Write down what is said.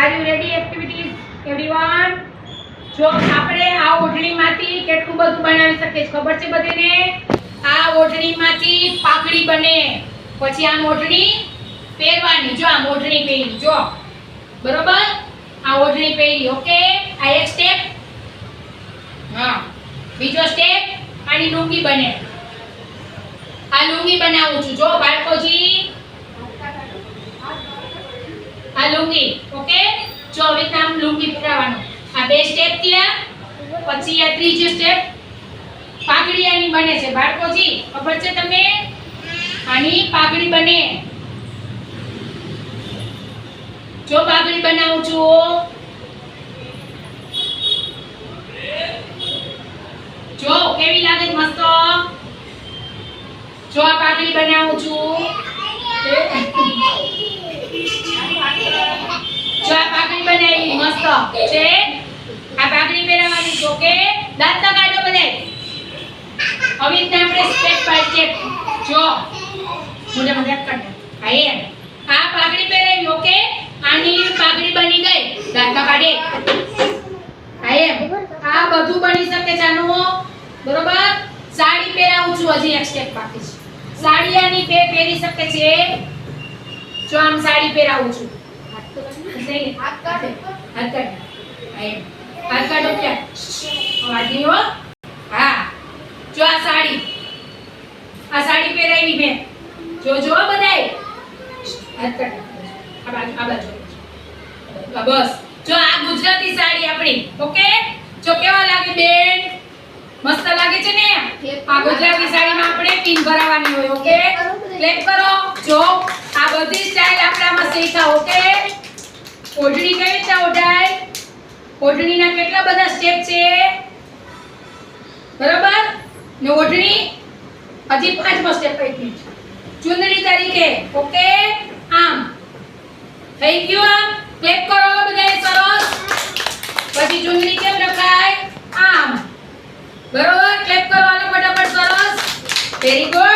Are you ready activities everyone? જો આપણે આ ઓઢણીમાંથી કેટલું બધું બનાવી શકીએ ખબર છે બધાને? આ ઓઢણીમાંથી પાઘડી બને, પછી આ ઓઢણી પહેરવાની, જો આ ઓઢણી પહેરી, જો બરોબર, આ ઓઢણી પહેરી, ઓકે. આ એક સ્ટેપ. હા, બીજો સ્ટેપ, આની લુંગી બને. આ લુંગી બનાવું છું, જો બાળકોજી, આ લુંગી, ઓકે. જો હવે આમ લુંગી પહેરવાનું. આ બે સ્ટેપ થયા, પછી આ ત્રીજો સ્ટેપ પાઘડી આની બને છે બાળકોજી, ખબર છે તમને? આની પાઘડી બને. જો પાઘડી બનાવું છું, જો કેવી લાગે છે? મસ્ત. જો આ પાઘડી બનાવું છું, જો આ પાઘડી બનાવી મસ્ત છે. આ પાઘડી પહેરવાની છે, ઓકે. દાંત કાઢો બધાય. હવે આપણે સ્ટેપ બાય સ્ટેપ, જો મોઢે મોઢે કાઢો. આ એમ આ પાઘડી પહેરાવી, ઓકે. આની પાઘડી બની ગઈ, દાંત કાઢે. આ એમ આ બધું બની શકે છે આનું, બરોબર. સાડી પહેરાવું છું, હજી એક સ્ટેપ બાકી છે. સાડી આની બે પહેરી શકે છે. જો આમ સાડી પહેરાવું છું, હાથ કાઢો. હાથ કાઢો ક્યાં? વાડી હો. હા, જો આ સાડી પહેરાવી મેં. જો બધાય હાથ કાઢો. આ બાજુ બસ. જો આ ગુજરાતી સાડી આપણી, ઓકે. જો કેવા લાગે બેન? મસ્ત લાગે છે ને? આ ગુજરાતી સાડીમાં આપણે પિન ભરાવાની હોય, ઓકે. ક્લેપ કરો. જો આ બધી સ્ટાઇલ આપણામાં શીખ્યા, ઓકે. ઓઢણી કેવી રીતે ઓઢાય? ઓઢણીના કેટલા બધા સ્ટેપ છે, બરોબર. ને ઓઢણી હજી 5મો સ્ટેપ આવી છે, ચુંદડી તરીકે, ઓકે. આમ થઈ ગયું. આમ ક્લેપ કરો બધાય, સરસ. પછી ચુંદડી કેમ રખાય? આમ, બરોબર. ક્લેપ કરો આને ફટાફટ, સરસ. Very good.